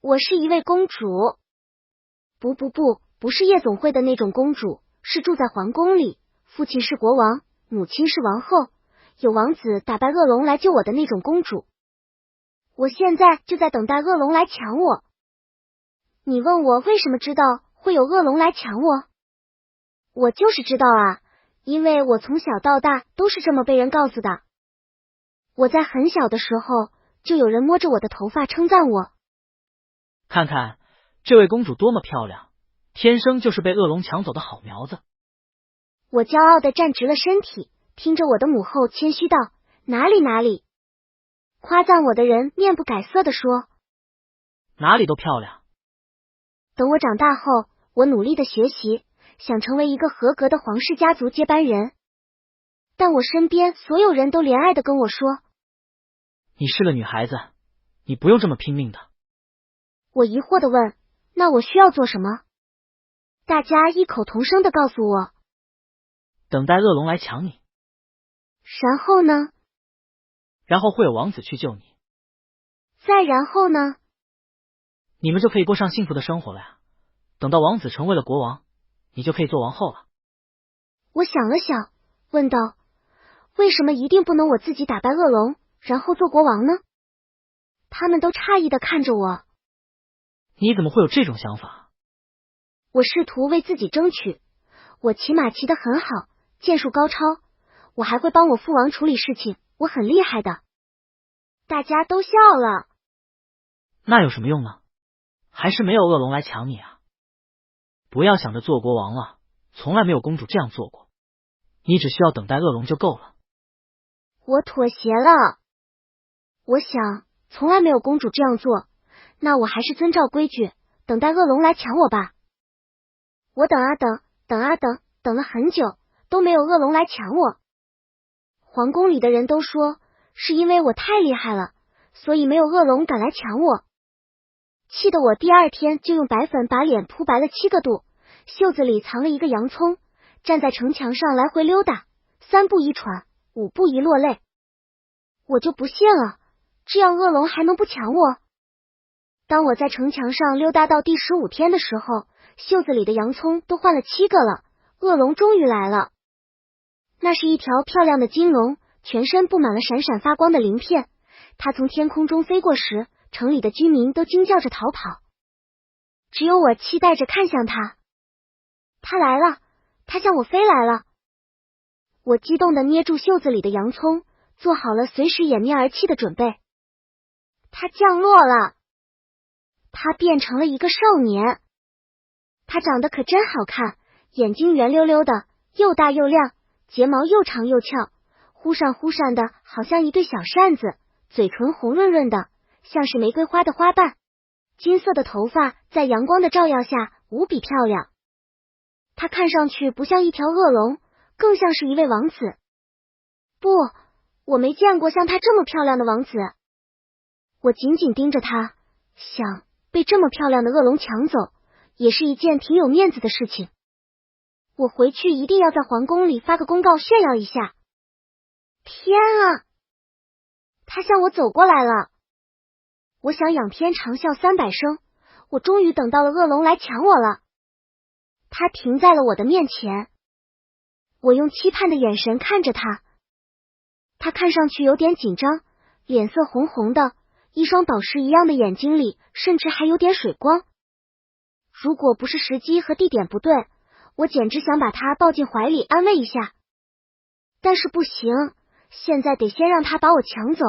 我是一位公主。不是夜总会的那种公主，是住在皇宫里，父亲是国王，母亲是王后，有王子打败恶龙来救我的那种公主。我现在就在等待恶龙来抢我。你问我为什么知道会有恶龙来抢我？我就是知道啊，因为我从小到大都是这么被人告诉的。我在很小的时候，就有人摸着我的头发称赞我。看看这位公主多么漂亮，天生就是被恶龙抢走的好苗子。我骄傲地站直了身体，听着我的母后谦虚道：哪里。夸赞我的人面不改色地说：哪里都漂亮。等我长大后，我努力的学习，想成为一个合格的皇室家族接班人。但我身边所有人都怜爱的跟我说：你是个女孩子，你不用这么拼命的。我疑惑的问：那我需要做什么？大家异口同声的告诉我：等待恶龙来抢你。然后呢？然后会有王子去救你。再然后呢？你们就可以过上幸福的生活了呀。等到王子成为了国王，你就可以做王后了。我想了想，问道：为什么一定不能我自己打败恶龙，然后做国王呢？他们都诧异的看着我。你怎么会有这种想法？我试图为自己争取，我骑马骑得很好，剑术高超，我还会帮我父王处理事情，我很厉害的。大家都笑了。那有什么用呢？还是没有恶龙来抢你啊。不要想着做国王了，从来没有公主这样做过。你只需要等待恶龙就够了。我妥协了。我想，从来没有公主这样做，那我还是遵照规矩，等待恶龙来抢我吧。我等啊等，等了很久，都没有恶龙来抢我。皇宫里的人都说，是因为我太厉害了，所以没有恶龙敢来抢我。气得我第二天就用白粉把脸铺白了7个度，袖子里藏了一个洋葱，站在城墙上来回溜达，3步一喘，5步一落泪。我就不信了，这样恶龙还能不抢我？当我在城墙上溜达到第15天的时候，袖子里的洋葱都换了7个了，恶龙终于来了。那是一条漂亮的金龙，全身布满了闪闪发光的鳞片，它从天空中飞过时，城里的居民都惊叫着逃跑，只有我期待着看向它。它来了，它向我飞来了。我激动地捏住袖子里的洋葱，做好了随时掩面而泣的准备。它降落了，它变成了一个少年。它长得可真好看，眼睛圆溜溜的，又大又亮，睫毛又长又翘，忽闪忽闪的，好像一对小扇子，嘴唇红润润的，像是玫瑰花的花瓣，金色的头发在阳光的照耀下无比漂亮。他看上去不像一条恶龙，更像是一位王子。不，我没见过像他这么漂亮的王子。我紧紧盯着他，想被这么漂亮的恶龙抢走，也是一件挺有面子的事情。我回去一定要在皇宫里发个公告炫耀一下。天啊！他向我走过来了。我想仰天长啸300声，我终于等到了恶龙来抢我了。他停在了我的面前，我用期盼的眼神看着他。他看上去有点紧张，脸色红红的，一双宝石一样的眼睛里甚至还有点水光。如果不是时机和地点不对，我简直想把他抱进怀里安慰一下。但是不行，现在得先让他把我抢走。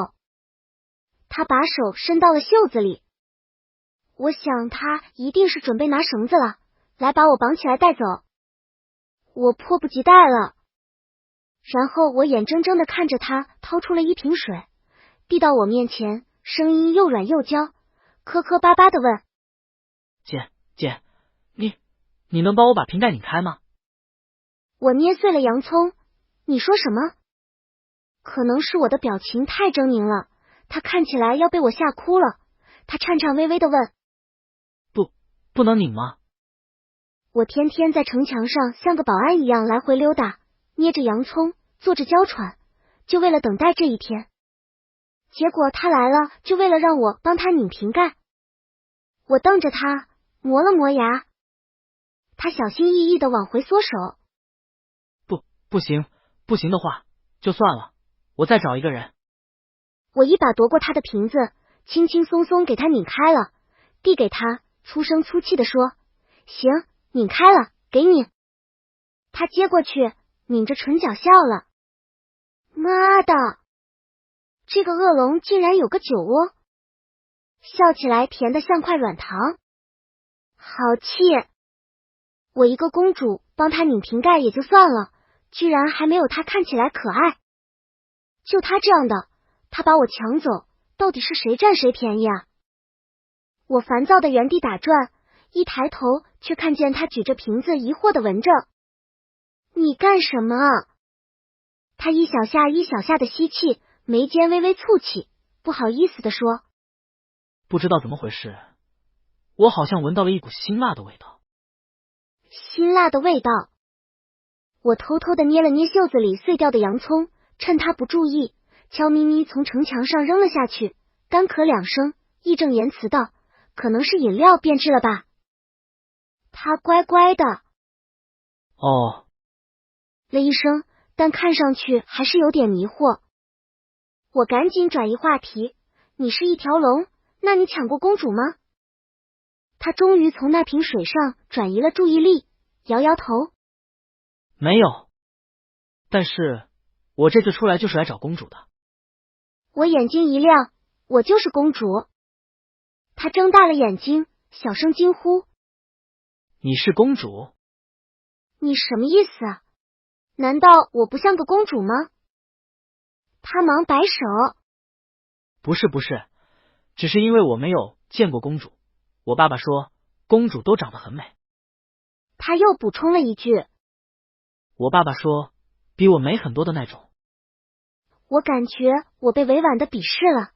他把手伸到了袖子里，我想他一定是准备拿绳子了，来把我绑起来带走。我迫不及待了。然后我眼睁睁地看着他掏出了一瓶水，递到我面前，声音又软又娇，磕磕巴巴地问：姐，你能帮我把瓶盖拧开吗？我捏碎了洋葱。你说什么？可能是我的表情太狰狞了，他看起来要被我吓哭了。他颤颤巍巍地问：不能拧吗？我天天在城墙上像个保安一样来回溜达，捏着洋葱，坐着娇喘，就为了等待这一天。结果他来了，就为了让我帮他拧瓶盖。我瞪着他，磨了磨牙。他小心翼翼的往回缩手。不行，不行的话就算了，我再找一个人。我一把夺过他的瓶子，轻轻松松给他拧开了，递给他，粗声粗气的说：行，拧开了，给你。他接过去，抿着唇角笑了。妈的，这个恶龙竟然有个酒窝，笑起来甜得像块软糖，好气！我一个公主帮他拧瓶盖也就算了，居然还没有他看起来可爱。就他这样的，他把我抢走，到底是谁占谁便宜啊？我烦躁的原地打转，一抬头却看见他举着瓶子疑惑的闻着。你干什么？他一小下一小下的吸气，眉间微微蹙起，不好意思的说：不知道怎么回事，我好像闻到了一股辛辣的味道。辛辣的味道。我偷偷的捏了捏袖子里碎掉的洋葱，趁他不注意，悄咪咪从城墙上扔了下去，干咳2声，义正言辞道：可能是饮料变质了吧。他乖乖的哦了一声，但看上去还是有点迷惑。我赶紧转移话题：你是一条龙，那你抢过公主吗？他终于从那瓶水上转移了注意力，摇摇头：没有，但是我这次出来就是来找公主的。我眼睛一亮：我就是公主。他睁大了眼睛，小声惊呼：你是公主？你什么意思啊？难道我不像个公主吗？他忙摆手：不是，只是因为我没有见过公主，我爸爸说公主都长得很美。他又补充了一句：我爸爸说比我美很多的那种。我感觉我被委婉的鄙视了。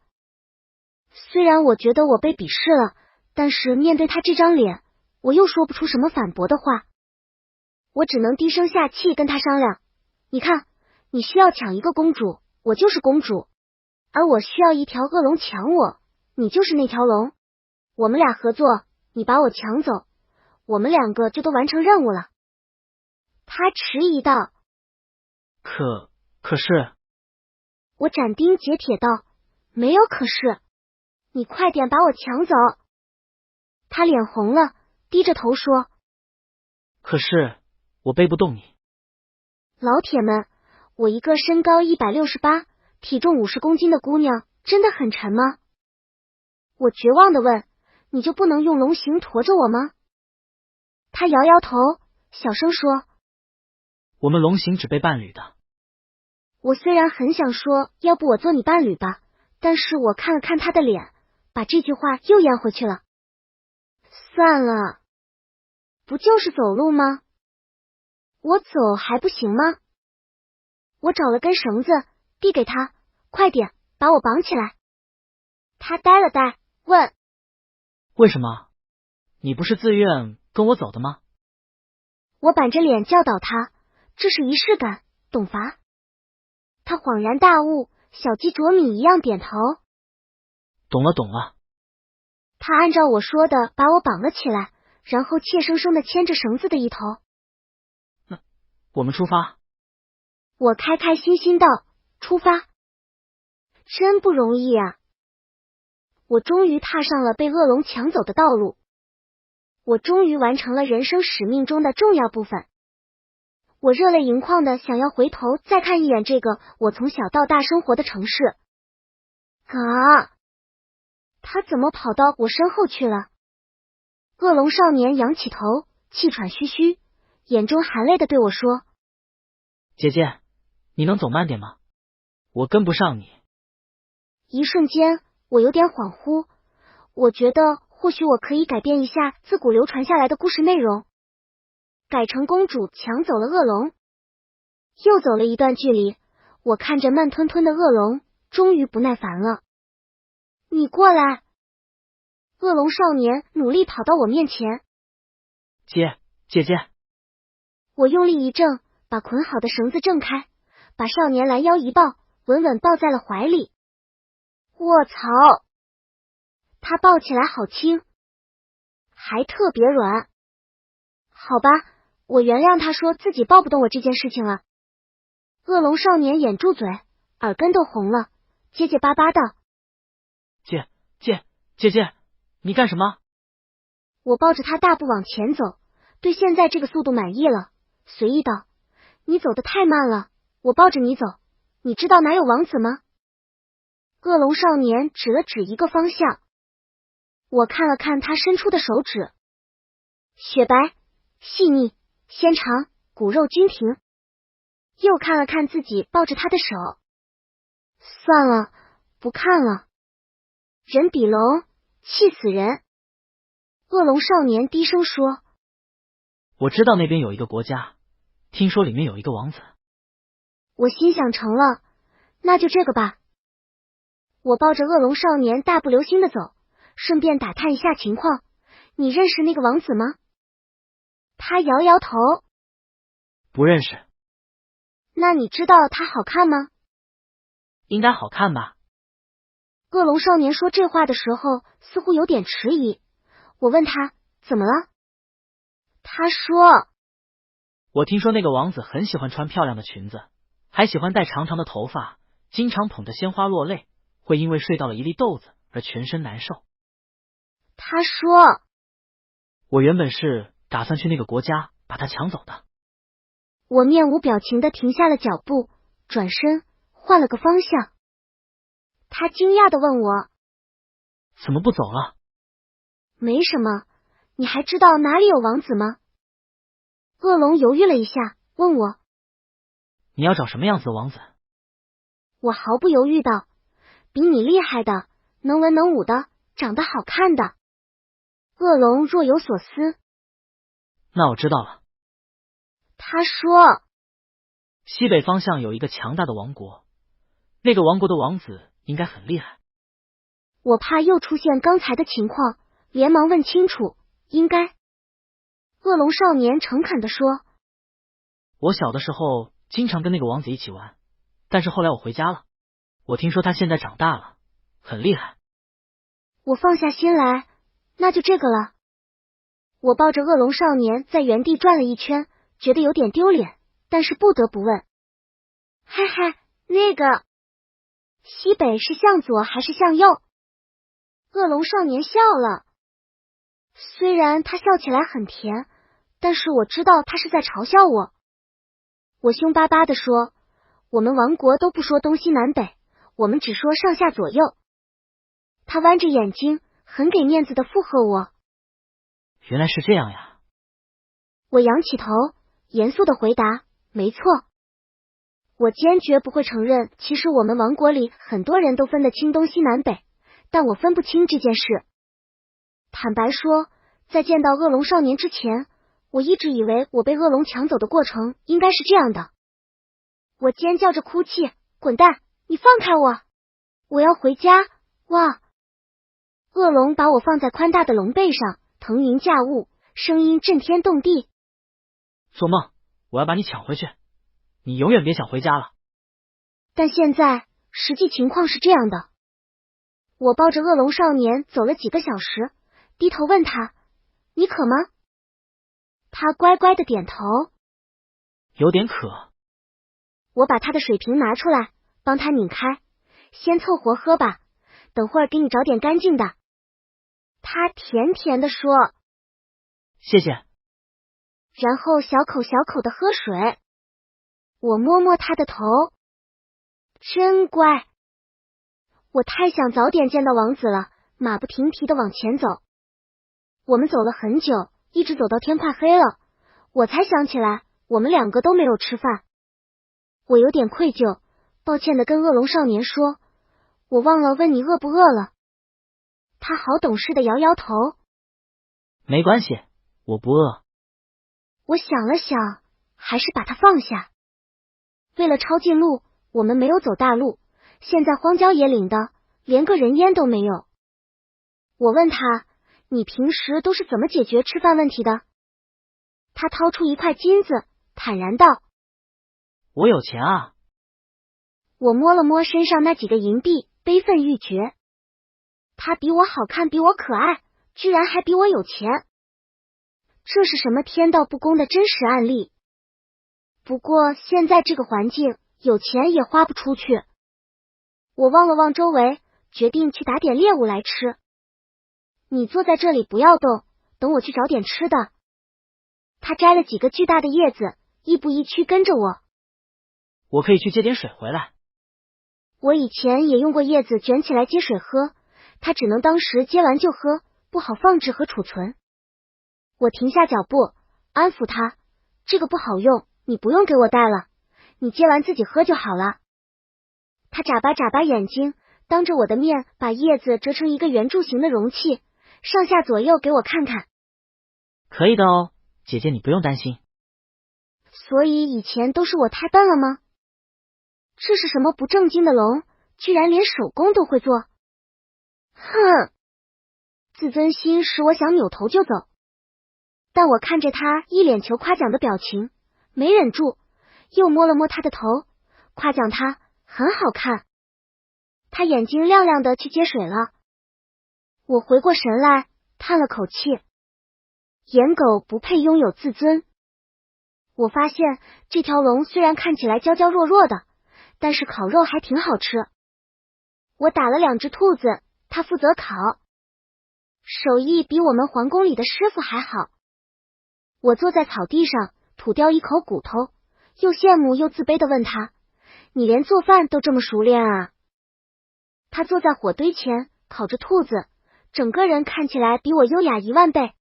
虽然我觉得我被鄙视了，但是面对他这张脸，我又说不出什么反驳的话。我只能低声下气跟他商量：你看，你需要抢一个公主，我就是公主；而我需要一条恶龙抢我，你就是那条龙。我们俩合作，你把我抢走，我们2个就都完成任务了。他迟疑道：可是……我斩钉截铁道：没有可是，你快点把我抢走。他脸红了，低着头说：可是我背不动你。老铁们，我一个身高168，体重50公斤的姑娘，真的很沉吗？我绝望的问：你就不能用龙形驮着我吗？他摇摇头，小声说：我们龙形只背伴侣的。我虽然很想说要不我做你伴侣吧，但是我看了看他的脸，把这句话又咽回去了。算了，不就是走路吗？我走还不行吗？我找了根绳子递给他：快点把我绑起来。他呆了呆，问：为什么？你不是自愿跟我走的吗？我板着脸教导他：这是仪式感，懂伐？他恍然大悟，小鸡啄米一样点头：懂了。他按照我说的把我绑了起来，然后怯生生的牵着绳子的一头。那我们出发。我开开心心道：出发。真不容易啊。我终于踏上了被恶龙抢走的道路，我终于完成了人生使命中的重要部分。我热泪盈眶的想要回头再看一眼这个我从小到大生活的城市。他怎么跑到我身后去了？恶龙少年仰起头，气喘吁吁，眼中含泪的对我说：姐姐，你能走慢点吗？我跟不上你。一瞬间我有点恍惚，我觉得或许我可以改变一下自古流传下来的故事内容，改成公主抢走了恶龙。又走了一段距离，我看着慢吞吞的恶龙，终于不耐烦了。你过来！恶龙少年努力跑到我面前。姐姐！我用力一挣，把捆好的绳子挣开，把少年拦腰一抱，稳稳抱在了怀里。卧槽！他抱起来好轻。还特别软。好吧，我原谅他说自己抱不动我这件事情了。恶龙少年掩住嘴，耳根都红了，结结巴巴道：姐姐，你干什么？我抱着他大步往前走，对现在这个速度满意了，随意道：你走得太慢了，我抱着你走，你知道哪有王子吗？恶龙少年指了指一个方向，我看了看他伸出的手指，雪白、细腻、纤长，骨肉均平。又看了看自己抱着他的手，算了，不看了。人比龙，气死人。恶龙少年低声说：我知道那边有一个国家，听说里面有一个王子。我心想成了，那就这个吧。我抱着恶龙少年大步流星的走，顺便打探一下情况。你认识那个王子吗？他摇摇头。不认识。那你知道他好看吗？应该好看吧。恶龙少年说这话的时候似乎有点迟疑。我问他怎么了？他说：我听说那个王子很喜欢穿漂亮的裙子，还喜欢戴长长的头发，经常捧着鲜花落泪，会因为睡到了一粒豆子而全身难受。他说：我原本是打算去那个国家把他抢走的。我面无表情的停下了脚步，转身换了个方向。他惊讶的问我：怎么不走了？没什么，你还知道哪里有王子吗？恶龙犹豫了一下，问我：你要找什么样子的王子？我毫不犹豫道：比你厉害的，能文能武的，长得好看的。恶龙若有所思。那我知道了。他说：西北方向有一个强大的王国，那个王国的王子应该很厉害。我怕又出现刚才的情况，连忙问清楚。应该。恶龙少年诚恳地说：我小的时候经常跟那个王子一起玩，但是后来我回家了，我听说他现在长大了，很厉害。我放下心来，那就这个了。我抱着恶龙少年在原地转了一圈，觉得有点丢脸，但是不得不问：嗨嗨，那个西北是向左还是向右？恶龙少年笑了，虽然他笑起来很甜，但是我知道他是在嘲笑我。我凶巴巴地说：我们王国都不说东西南北，我们只说上下左右。他弯着眼睛，很给面子的附和我：原来是这样呀。我仰起头，严肃的回答：没错。我坚决不会承认，其实我们王国里很多人都分得清东西南北，但我分不清这件事。坦白说，在见到恶龙少年之前，我一直以为我被恶龙抢走的过程应该是这样的。我尖叫着哭泣：滚蛋，你放开我，我要回家！哇！恶龙把我放在宽大的龙背上，腾云驾雾，声音震天动地。做梦，我要把你抢回去，你永远别想回家了。但现在实际情况是这样的。我抱着恶龙少年走了几个小时，低头问他：你渴吗？他乖乖的点头。有点渴。我把他的水瓶拿出来，帮他拧开。先凑合喝吧，等会儿给你找点干净的。他甜甜的说：谢谢。然后小口小口的喝水。我摸摸他的头，真乖。我太想早点见到王子了，马不停蹄的往前走。我们走了很久，一直走到天快黑了，我才想起来我们两个都没有吃饭。我有点愧疚，抱歉的跟恶龙少年说：我忘了问你饿不饿了。他好懂事的摇摇头。没关系，我不饿。我想了想，还是把它放下。为了抄近路，我们没有走大路，现在荒郊野岭的，连个人烟都没有。我问他：你平时都是怎么解决吃饭问题的？他掏出一块金子，坦然道：我有钱啊。我摸了摸身上那几个银币，悲愤欲绝。他比我好看，比我可爱，居然还比我有钱。这是什么天道不公的真实案例。不过现在这个环境，有钱也花不出去。我望了望周围，决定去打点猎物来吃。你坐在这里不要动，等我去找点吃的。他摘了几个巨大的叶子，亦步亦趋跟着我。我可以去接点水回来。我以前也用过叶子卷起来接水喝，它只能当时接完就喝，不好放置和储存。我停下脚步，安抚他，这个不好用，你不用给我带了，你接完自己喝就好了。他眨巴眨巴眼睛，当着我的面把叶子折成一个圆柱形的容器，上下左右给我看看。可以的哦，姐姐你不用担心。所以以前都是我太笨了吗？这是什么不正经的龙，居然连手工都会做。哼！自尊心使我想扭头就走，但我看着他一脸求夸奖的表情，没忍住，又摸了摸他的头，夸奖他很好看。他眼睛亮亮的去接水了。我回过神来，叹了口气，颜狗不配拥有自尊。我发现这条龙虽然看起来娇娇弱弱的，但是烤肉还挺好吃。我打了2只兔子，他负责烤，手艺比我们皇宫里的师傅还好。我坐在草地上，吐掉一口骨头，又羡慕又自卑的问他，你连做饭都这么熟练啊？他坐在火堆前，烤着兔子，整个人看起来比我优雅10000倍。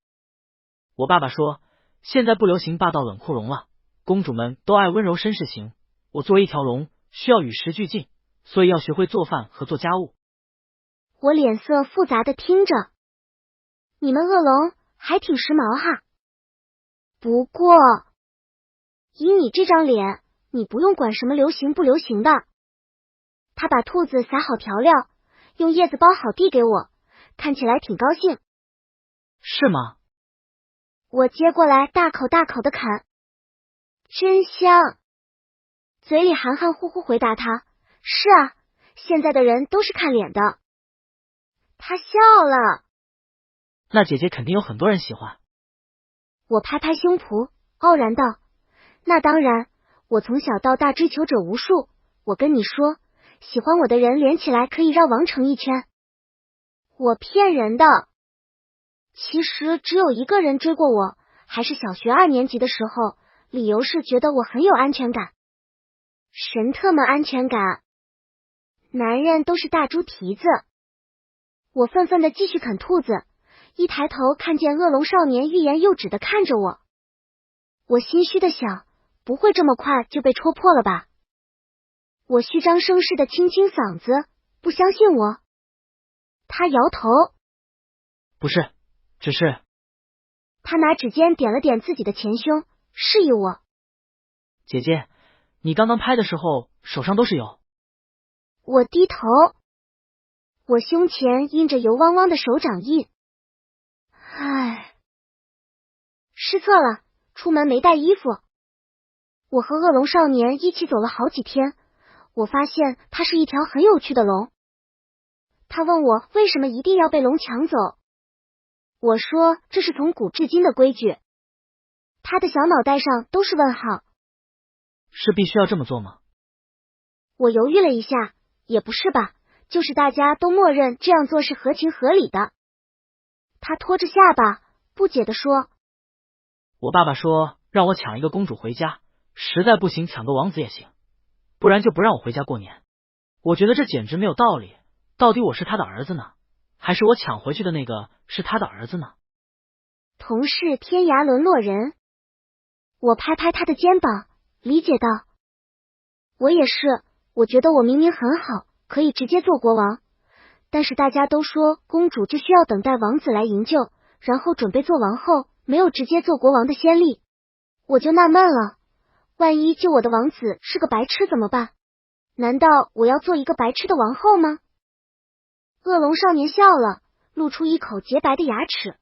我爸爸说，现在不流行霸道冷酷龙了，公主们都爱温柔绅士型。我作为一条龙，需要与时俱进，所以要学会做饭和做家务。我脸色复杂的听着，你们恶龙还挺时髦哈。不过，以你这张脸，你不用管什么流行不流行的。他把兔子撒好调料，用叶子包好递给我，看起来挺高兴。是吗？我接过来大口大口的啃，真香。嘴里含含糊糊回答他，是啊，现在的人都是看脸的。他笑了。那姐姐肯定有很多人喜欢。我拍拍胸脯，傲然道，那当然，我从小到大追求者无数，我跟你说，喜欢我的人连起来可以绕王城一圈。我骗人的。其实只有一个人追过我，还是小学2年级的时候，理由是觉得我很有安全感。神特么安全感，男人都是大猪蹄子。我愤愤的继续啃兔子，一抬头看见恶龙少年欲言又止的看着我。我心虚的想，不会这么快就被戳破了吧？我虚张声势的清清嗓子，不相信我。他摇头，不是，只是。他拿指尖点了点自己的前胸，示意我。姐姐，你刚刚拍的时候手上都是油。我低头，我胸前印着油汪汪的手掌印。唉，失策了，出门没带衣服。我和恶龙少年一起走了好几天，我发现他是一条很有趣的龙。他问我为什么一定要被龙抢走，我说这是从古至今的规矩。他的小脑袋上都是问号。是必须要这么做吗？我犹豫了一下，也不是吧，就是大家都默认这样做是合情合理的。他拖着下巴，不解地说，我爸爸说让我抢一个公主回家，实在不行抢个王子也行，不然就不让我回家过年。我觉得这简直没有道理，到底我是他的儿子呢，还是我抢回去的那个是他的儿子呢？同是天涯沦落人。我拍拍他的肩膀，理解道，我也是，我觉得我明明很好，可以直接做国王，但是大家都说公主就需要等待王子来营救，然后准备做王后，没有直接做国王的先例。我就纳闷了，万一救我的王子是个白痴怎么办？难道我要做一个白痴的王后吗？恶龙少年笑了，露出一口洁白的牙齿。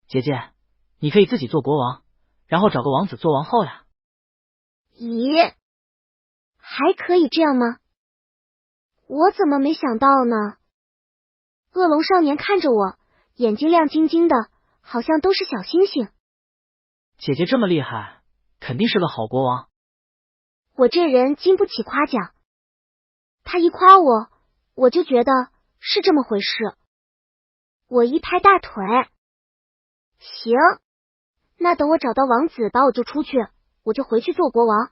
姐姐，你可以自己做国王，然后找个王子做王后呀。咦，还可以这样吗？我怎么没想到呢？恶龙少年看着我，眼睛亮晶晶的，好像都是小星星。姐姐这么厉害，肯定是个好国王。我这人经不起夸奖，他一夸我，我就觉得是这么回事。我一拍大腿，行，那等我找到王子把我救出去，我就回去做国王。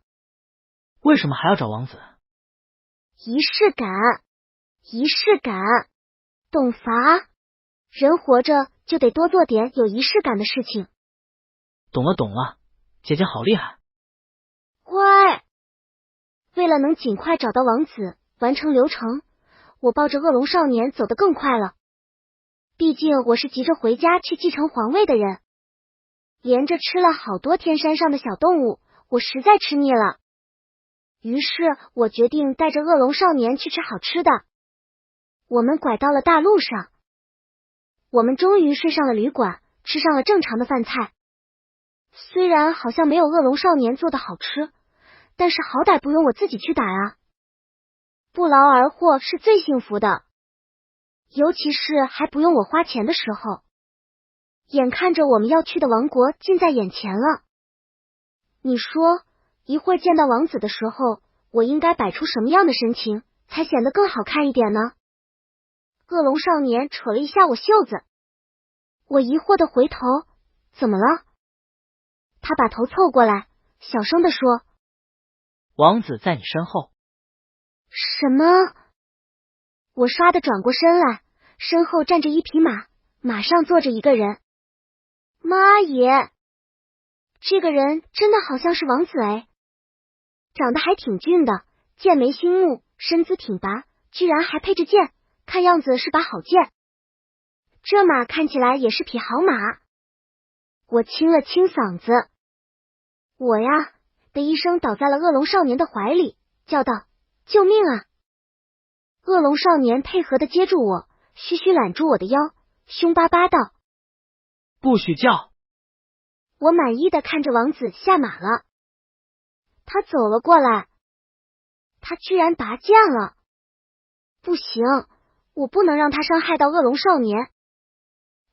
为什么还要找王子？仪式感，仪式感，懂伐？人活着就得多做点有仪式感的事情。懂了懂了，姐姐好厉害。乖。为了能尽快找到王子，完成流程，我抱着恶龙少年走得更快了。毕竟我是急着回家去继承皇位的人。连着吃了好多天山上的小动物，我实在吃腻了。于是我决定带着恶龙少年去吃好吃的。我们拐到了大路上，我们终于睡上了旅馆，吃上了正常的饭菜。虽然好像没有恶龙少年做的好吃，但是好歹不用我自己去打啊。不劳而获是最幸福的，尤其是还不用我花钱的时候。眼看着我们要去的王国近在眼前了，你说一会儿见到王子的时候，我应该摆出什么样的神情才显得更好看一点呢？恶龙少年扯了一下我袖子，我疑惑的回头，怎么了？他把头凑过来，小声的说，王子在你身后。什么？我唰的转过身来，身后站着一匹马，马上坐着一个人。妈耶，这个人真的好像是王子哎，长得还挺俊的，剑眉星目，身姿挺拔，居然还配着剑，看样子是把好剑。这马看起来也是匹好马。我清了清嗓子，我呀的一声倒在了恶龙少年的怀里，叫道，救命啊！恶龙少年配合的接住我，嘘嘘揽住我的腰，凶巴巴道，不许叫！我满意的看着王子下马了，他走了过来，他居然拔剑了！不行，我不能让他伤害到恶龙少年。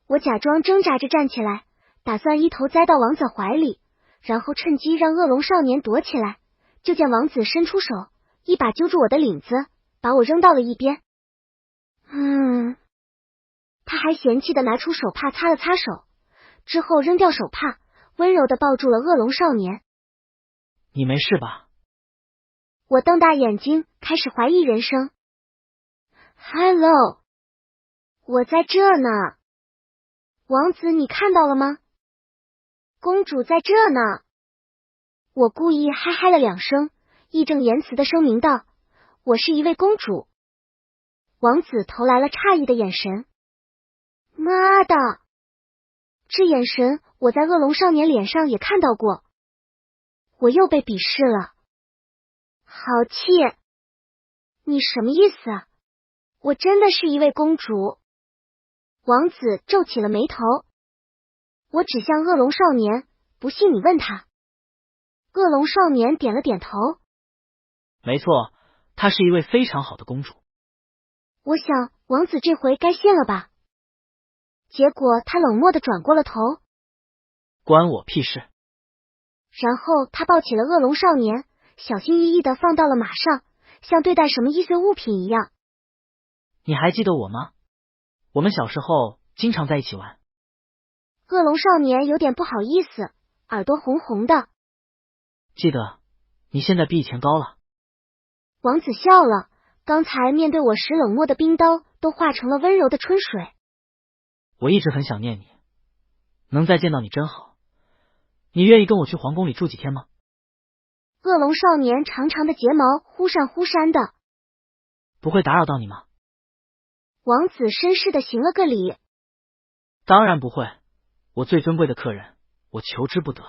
我假装挣扎着站起来，打算一头栽到王子怀里，然后趁机让恶龙少年躲起来。就见王子伸出手，一把揪住我的领子，把我扔到了一边。他还嫌弃的拿出手帕擦了擦手，之后扔掉手帕，温柔的抱住了恶龙少年。你没事吧？我瞪大眼睛，开始怀疑人生。Hello， 我在这呢。王子，你看到了吗？公主在这呢。我故意嗨嗨了两声，义正言辞的声明道，我是一位公主。王子投来了诧异的眼神。妈的！这眼神我在恶龙少年脸上也看到过。我又被鄙视了。好气！你什么意思啊？我真的是一位公主。王子皱起了眉头。我指向恶龙少年，不信你问他。恶龙少年点了点头。没错，她是一位非常好的公主。我想王子这回该信了吧。结果他冷漠的转过了头。关我屁事。然后他抱起了恶龙少年，小心翼翼的放到了马上，像对待什么易碎物品一样。你还记得我吗？我们小时候经常在一起玩。恶龙少年有点不好意思，耳朵红红的。记得，你现在比以前高了。王子笑了，刚才面对我时冷漠的冰刀都化成了温柔的春水。我一直很想念你，能再见到你真好。你愿意跟我去皇宫里住几天吗？恶龙少年长长的睫毛忽闪忽闪的。不会打扰到你吗？王子绅士的行了个礼。当然不会，我最尊贵的客人，我求之不得。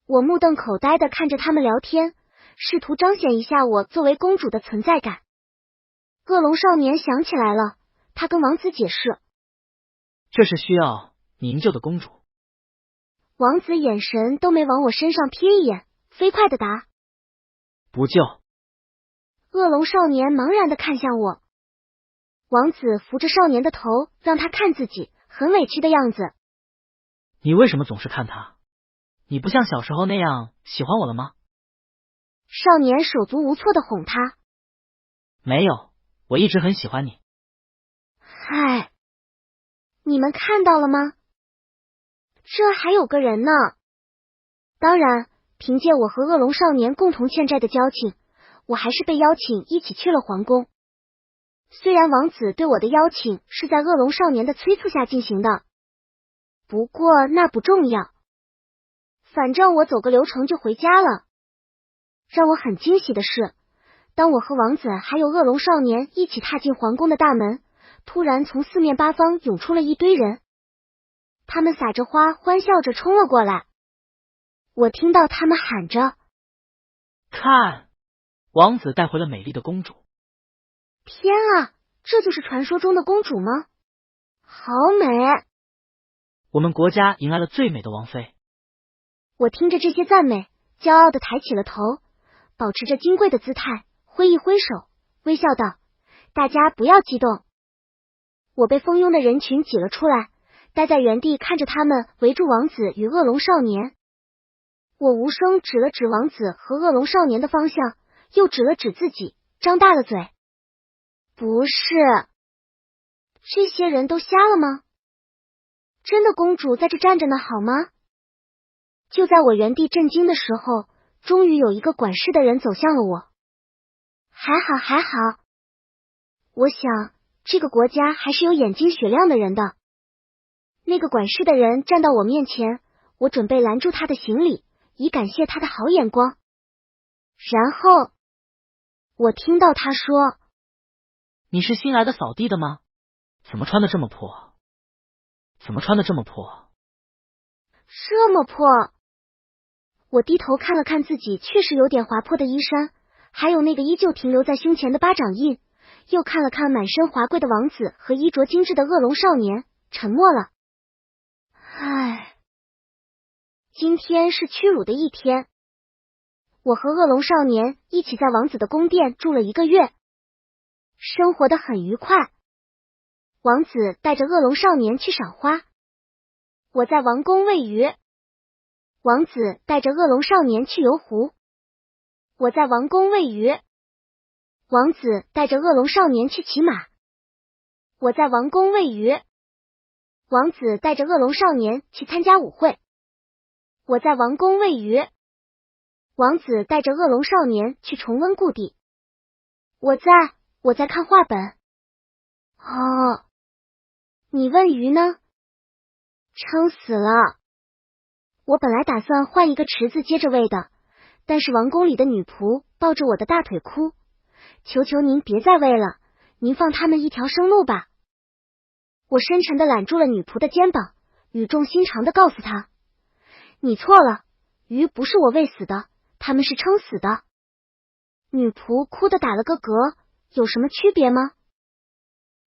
我目瞪口呆的看着他们聊天，试图彰显一下我作为公主的存在感。恶龙少年想起来了，他跟王子解释，这是需要你营救的公主。王子眼神都没往我身上瞥一眼，飞快的答，不救。恶龙少年茫然的看向我。王子扶着少年的头，让他看自己，很委屈的样子。你为什么总是看他？你不像小时候那样喜欢我了吗？少年手足无措的哄他。没有，我一直很喜欢你。嗨，你们看到了吗？这还有个人呢。当然，凭借我和恶龙少年共同欠债的交情，我还是被邀请一起去了皇宫。虽然王子对我的邀请是在恶龙少年的催促下进行的，不过那不重要，反正我走个流程就回家了。让我很惊喜的是，当我和王子还有恶龙少年一起踏进皇宫的大门，突然从四面八方涌出了一堆人，他们撒着花欢笑着冲了过来。我听到他们喊着：看，王子带回了美丽的公主。天啊，这就是传说中的公主吗？好美！我们国家迎来了最美的王妃。我听着这些赞美，骄傲地抬起了头，保持着金贵的姿态，挥一挥手，微笑道：大家不要激动。我被蜂拥的人群挤了出来，待在原地看着他们围住王子与恶龙少年。我无声指了指王子和恶龙少年的方向，又指了指自己，张大了嘴。不是，这些人都瞎了吗？真的公主在这站着呢，好吗？就在我原地震惊的时候，终于有一个管事的人走向了我。还好还好，我想这个国家还是有眼睛雪亮的人的。那个管事的人站到我面前，我准备拦住他的行李，以感谢他的好眼光。然后我听到他说：你是新来的扫地的吗？怎么穿的这么破？怎么穿的这么破？这么破？我低头看了看自己确实有点划破的衣衫，还有那个依旧停留在胸前的巴掌印，又看了看满身华贵的王子和衣着精致的恶龙少年，沉默了。唉，今天是屈辱的一天。我和恶龙少年一起在王子的宫殿住了1个月，生活得很愉快。王子带着恶龙少年去赏花，我在王宫喂鱼。王子带着恶龙少年去游湖，我在王宫喂鱼。王子带着恶龙少年去骑马，我在王宫喂鱼。王子带着恶龙少年去参加舞会，我在王宫喂鱼。王子带着恶龙少年去重温故地，我在看画本。哦，你问鱼呢？撑死了。我本来打算换一个池子接着喂的，但是王宫里的女仆抱着我的大腿哭，求求您别再喂了，您放他们一条生路吧。我深沉地揽住了女仆的肩膀，语重心长地告诉她：你错了，鱼不是我喂死的，他们是撑死的。女仆哭得打了个嗝，有什么区别吗？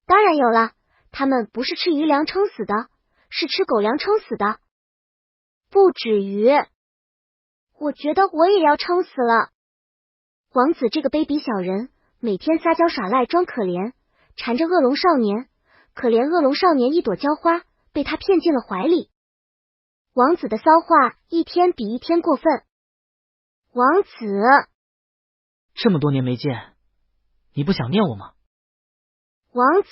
当然有了，他们不是吃鱼粮撑死的，是吃狗粮撑死的。不止于，我觉得我也要撑死了。王子这个卑鄙小人，每天撒娇耍赖装可怜，缠着恶龙少年，可怜恶龙少年一朵娇花，被他骗进了怀里。王子的骚话一天比一天过分。王子，这么多年没见，你不想念我吗？王子，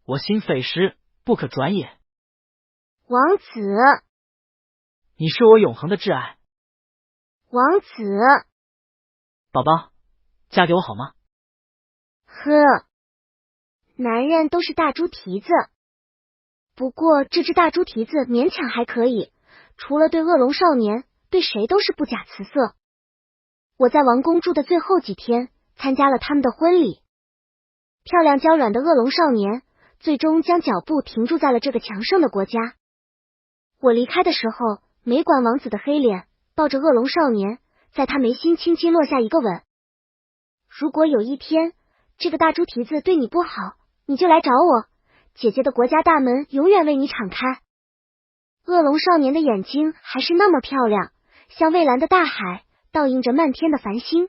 我心匪时不可转也。王子，你是我永恒的挚爱。王子，宝宝，嫁给我好吗？呵，男人都是大猪蹄子。不过这只大猪蹄子勉强还可以，除了对恶龙少年，对谁都是不假辞色。我在王宫住的最后几天，参加了他们的婚礼。漂亮娇软的恶龙少年，最终将脚步停驻在了这个强盛的国家。我离开的时候，没管王子的黑脸，抱着恶龙少年，在他眉心轻轻落下一个吻。如果有一天，这个大猪蹄子对你不好，你就来找我，姐姐的国家大门永远为你敞开。恶龙少年的眼睛还是那么漂亮，像蔚蓝的大海，倒映着漫天的繁星。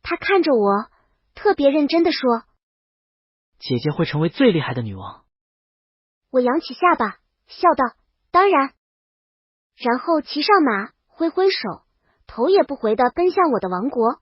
他看着我，特别认真地说：姐姐会成为最厉害的女王。我扬起下巴，笑道：当然。然后骑上马，挥挥手，头也不回地奔向我的王国。